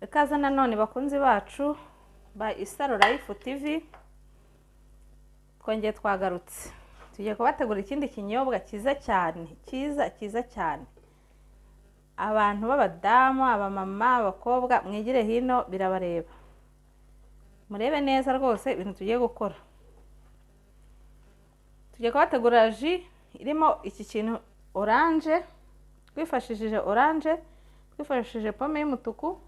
Ikaze nanone bakunzi bacu ba Isaro Life TV, twongeye twagarutse. Tugiye kubategura ikindi kinyobwa cyiza cyane, cyiza cyane. Abantu b'abadamu, abamama, abakobwa, mwigire hino birabareba. Murebe neza rwose ibintu tugiye gukora. Tugiye kubategura ji irimo iki kintu orange, twifashishije orange, twifashishije pome y'umutuku,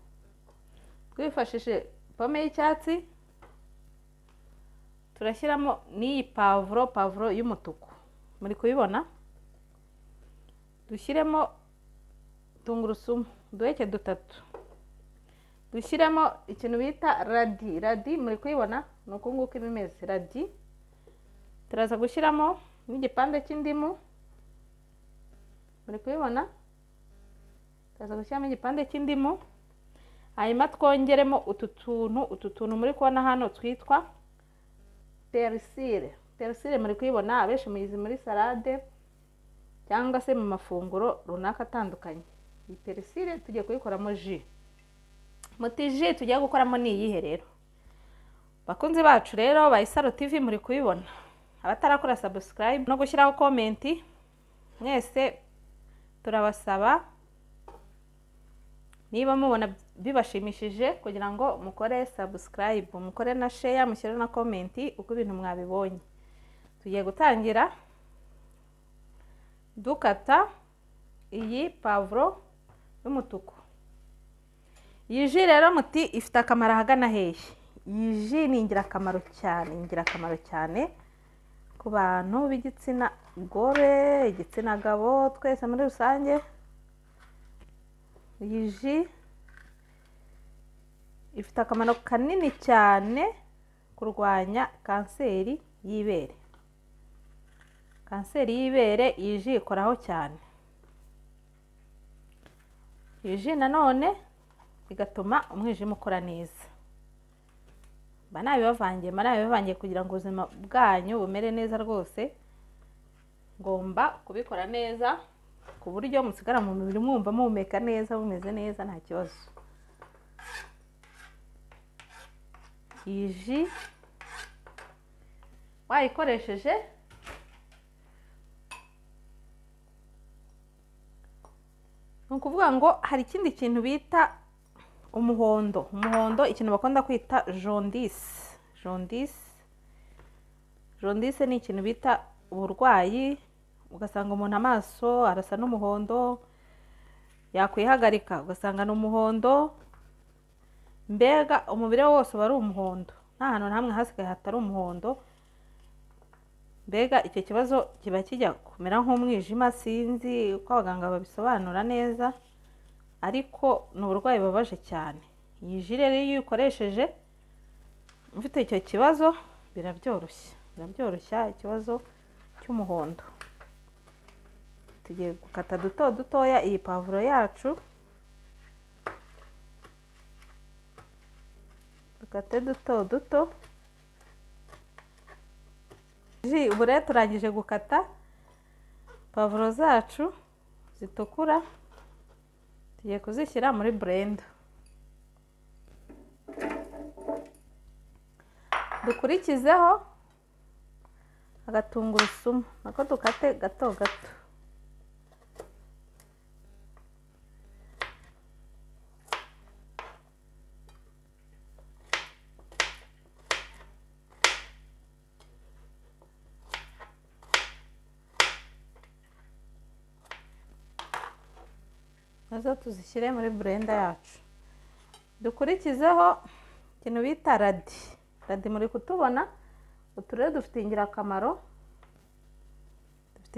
twifashishije pome y'icyatsi, turashyiramo n'iyi pavuro y'umutuku, muri kubibona. Dushyiremo tungurusumu duheke dutatu, dushyiremo ikintu bita radi muri kubibona, ni uku nguku imeze radi. Turaza gushyiramo n'igipande cy'indimu, muri kubibona. Turaza gushyiramo igipande cy'indimu, hanyuma twongeremo utu tuntu muri kubona hano twitwa perisile muri kubibona. Abenshi muyizi muri salade cyangwa se mu mafunguro runaka atandukanye. Iyi perisile tugiye kuyikoramo ji. Muti ji tugiye gukoramo ni iyihe rero? Bakunzi bacu rero ba Isaro TV muri kubibona. Abatarakora subscribe no gushyiraho comment, mwese turabasaba niba mubona bibashimishije kugira ngo mukore subscribe, mukore na share, mushyire na comment uko ibintu mwabibonye. Tugiye gutangira dukata iyi pavuro y'umutuku. Iyi ji rero muti ifite akamaro ahagana hehe? Iyi ji ni ingirakamaro cyane ku bantu b'igitsina gore, igitsina gabo, twese muri rusange. Iyi ji ifite akamaro kanini cyane kurwanya kanseri y'ibere. Kanseri y'ibere iyi ji ikoraho cyane. Iyi ji nanone igatuma umwijima ukora neza. Banabibavangiye kugira ngo ubuzima bwanyu bumere neza rwose. Ngomba kubikora neza ku buryo musigara mu mubiri mwumva muhumeka neza, mumeze neza, nta kibazo. Iyi ji wayikoresheje ni ukuvuga ngo hari ikindi kintu bita umuhondo, ikintu bakunda kwita jaundice. Jaundice ni ikintu bita uburwayi, ugasanga umuntu amaso arasa n'umuhondo, yakwihagarika ugasanga ni umuhondo, mbega umubiri wose uba ari umuhondo, nta hantu na hamwe hasigaye hatari umuhondo. Mbega icyo kibazo kiba kijya kumera nk'umwijima, sinzi uko abaganga babisobanura neza, ariko ni uburwayi bubabaje cyane. Iyi ji rero iyo uyikoresheje ufite icyo kibazo birabyoroshya ikibazo cy'umuhondo. Tugiye gukata dutoya iyi pavuro yacu, dukate duto. Ji ubu rero turangije gukata pavuro zacu zitukura, tugiye kuzishyira muri blender. Dukurikizeho agatungurusumu nako dukate gato. Nazo tuzishyire muri blender yacu. Dukurikizeho ikintu bita radi muri kutubona. Utu rero dufite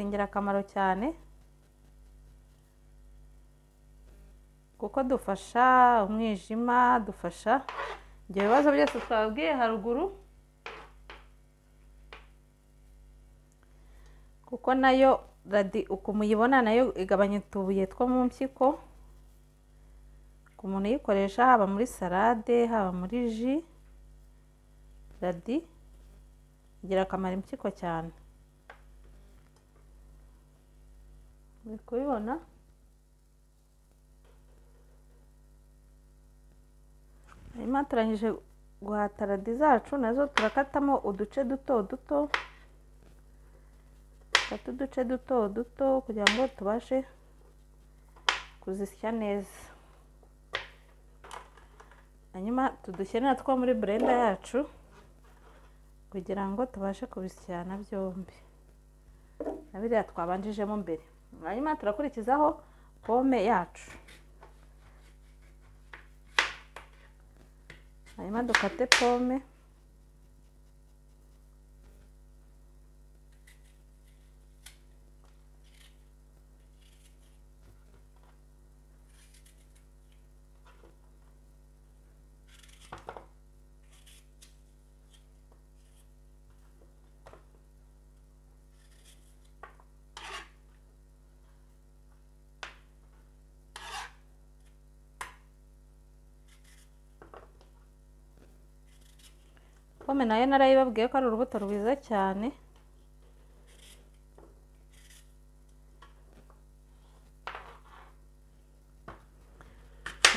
ingirakamaro cyane kuko dufasha umwijima, dufasha ibyo bibazo byose twabwiye haruguru, kuko nayo radi uko muyibona nayo igabanya utubuye two mu mpyiko. Ku muntu uyikoresha haba muri salade, haba muri ji, radi igira akamaro impyiko cyane. Muri kubibona hanyuma turangije guhata radi zacu nazo turakatamo uduce duto duto, dufata uduce duto duto kugira ngo tubashe kuzisya neza. Hanyuma tudushyire natwo muri blender yacu kugira ngo tubashe kubisyana byombi na biriya twabanjijemo mbere. Hanyuma turakurikizaho pome yacu, hanyuma dukate pome, pome nayo narayibabwiye ko ari urubuto rwiza cyane.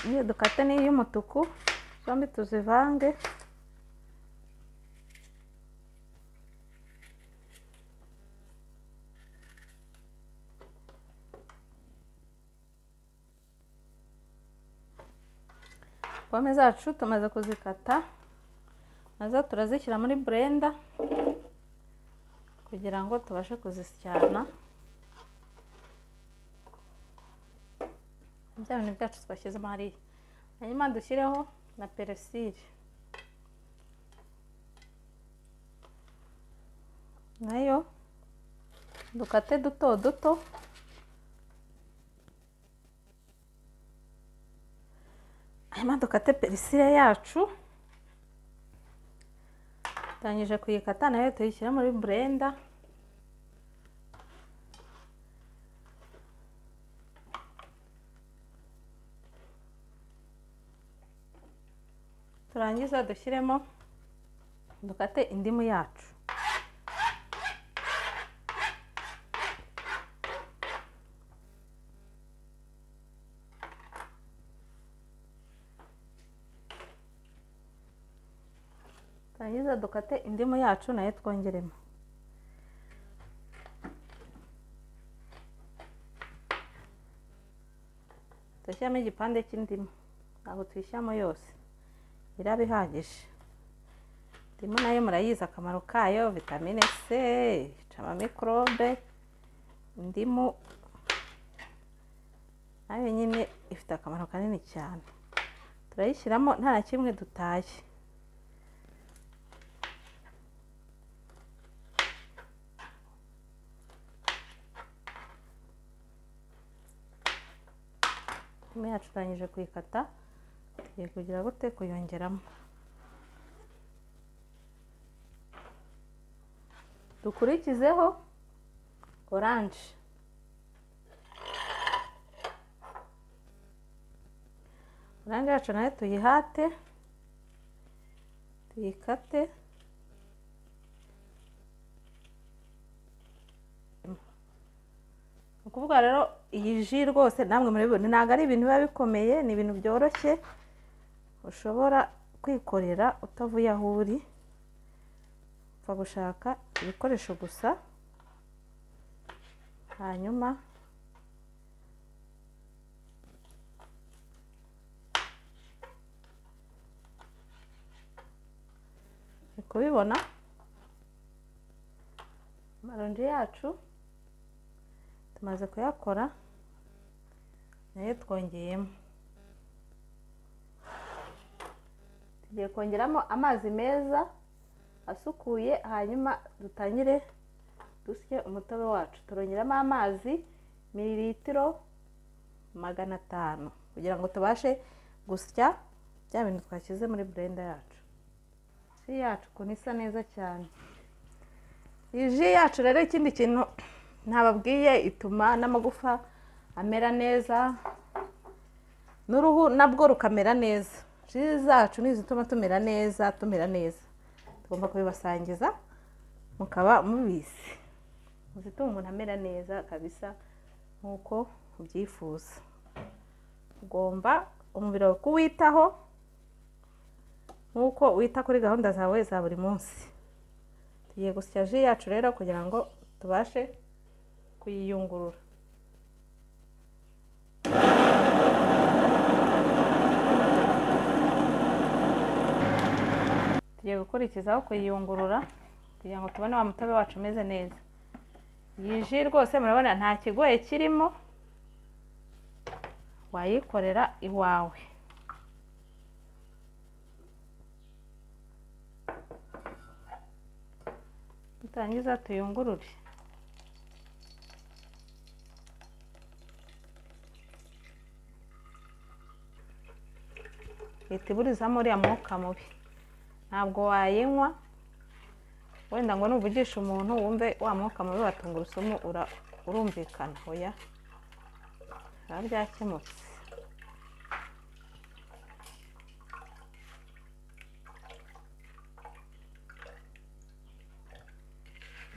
Niyo dukate n'iy'umutuku zombi tuzivange. Pome zacu tumaze kuzikata nazo turazishyira muri blender kugira ngo tubashe kuzisyana. Bya bintu byacu twashyizemo hariya. Hanyuma dushyireho na peresile, nayo dukate duto duto. Hanyuma dukate peresile yacu, turangije kuyikata nayo tuyishyira muri blender. Turangiza dushyiremo dukate indimu yacu, turangiza dukate indimu yacu nayo twongeremo. Dushyiramo igipande cy'indimu, ntabwo tuyishyiramo yose, iraba ihagije. Indimu nayo murayizi akamaro kayo, vitamine C, yica amamikorobe. Indimu nayo nyine ifite akamaro kanini cyane. Turayishyiramo nta na kimwe dutaye. Indimu yacu turangije kuyikata, tugiye kugira gute kuyongeramo. Dukurikizeho oranje, oranje yacu nayo tuyihate, tuyikate. Ukuvuga rero iyi ji rwose namwe murabibona ntabwo ari ibintu biba bikomeye, ni ibintu byoroshye ushobora kwikorera utavuye aho uri, upfa gushaka ibikoresho gusa hanyuma uri kubibona amaronji yacu tumaze kuyakora nayo twongeyemo. Tugiye kongeramo amazi meza asukuye, hanyuma dutangire dusye umutobe wacu. Turongeramo amazi mililitiro 500 kugira ngo tubashe gusya bya bintu twashyize muri blender yacu. Ji yacu ukuntu isa neza cyane. Iyi ji yacu rero ikindi kintu ntababwiye, ituma n'amagufa amera neza, n'uruhu nabwo rukamera neza. Ji zacu ni izituma tumera neza, tugomba kubibasangiza mukaba mubizi, zituma umuntu amera neza kabisa nkuko ubyifuza. Ugomba umubiri wawe kuwitaho nk'uko wita kuri gahunda zawe za buri munsi. Tugiye gusya ji yacu rero kugira ngo tubashe kuyiyungurura. Tugiye gukurikizaho kuyiyungurura kugira ngo tubone wa mutobe wacu umeze neza. Iyi ji rwose murabona nta kigoye kirimo, wayikorera iwawe. Turangiza tuyungurure. Ihita iburizamo uriya mwuka mubi. Ntabwo wayinywa wenda ngo nuvugisha umuntu wumve wa mwuka mubi wa tungurusumu urumvikana. Oya, biba byakemutse.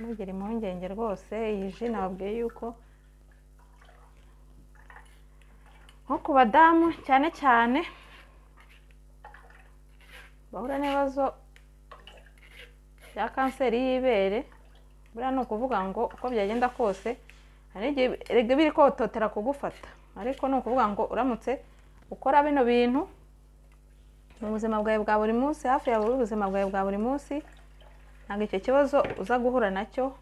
Ntugire impungenge rwose, iyi ji nababwiye yuko nko ku badamu cyane cyane bahura n'ibibazo bya kanseri y'ibere, buriya ni ukuvuga ngo uko byagenda kose hari igihe erega biri kototera kugufata, ariko ni ukuvuga ngo uramutse ukora bino bintu mu buzima bwawe bwa buri munsi, hafi ya buri buzima bwawe bwa buri munsi, ntabwo icyo kibazo uza guhura nacyo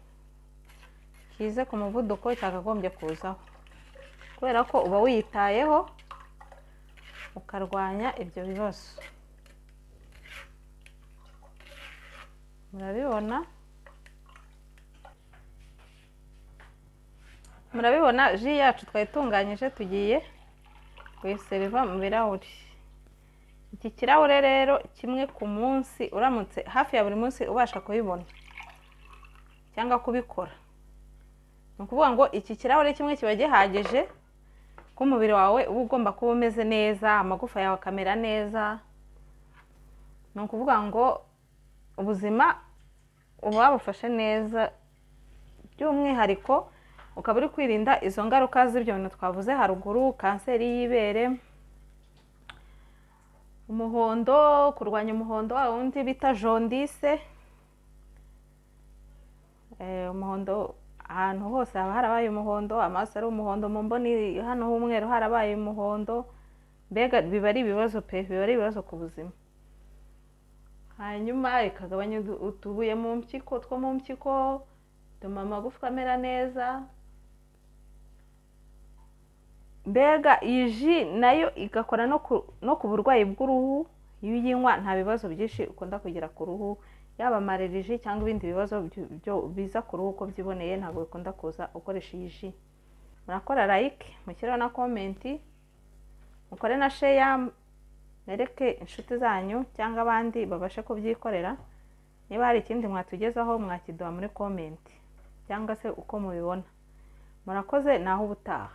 kize ku muvuduko cyakagombye kuzaho, kubera ko uba wiyitayeho ukarwanya ibyo bibazo. Murabibona ji yacu twayitunganyije, tugiye kuyiseriva mu birahuri. Iki kirahure rero kimwe ku munsi, uramutse hafi ya buri munsi ubasha kubibona cyangwa kubikora, ni ukuvuga ngo iki kirahure kimwe kiba gihagije ko umubiri wawe uba ugomba kuba umeze neza, amagufa yawe akamera neza. Ni ukuvuga ngo ubuzima uba wabufashe neza, by'umwihariko ukaba uri kwirinda izo ngaruka z'ibyo bintu twavuze haruguru: kanseri y'ibere, umuhondo, kurwanya umuhondo wa wundi bita jondise. Umuhondo ahantu hose haba harabaye umuhondo, amaso ari umuhondo, mu mboni hano h'umweru harabaye umuhondo. Mbega biba ari ibibazo pe, biba ari ibibazo ku buzima. Hanyuma ikagabanya utubuye mu mpyiko two mu mpyiko, bituma amagufwa amera neza. Mbega iyi ji nayo igakora no ku burwayi bw'uruhu. Iyo uyinywa nta bibazo byinshi ukunda kugira ku ruhu, yaba amareriji cyangwa ibindi bibazo biza ku ruhu uko byiboneye, ntabwo bikunda kuza ukoresha iyi ji. Murakora like, mushyiraho na komenti, mukore na share, nereke inshuti zanyu cyangwa abandi babashe kubyikorera. Niba hari ikindi mwatugezaho mwakiduha muri komenti cyangwa se uko mubibona. Murakoze, naho ubutaha.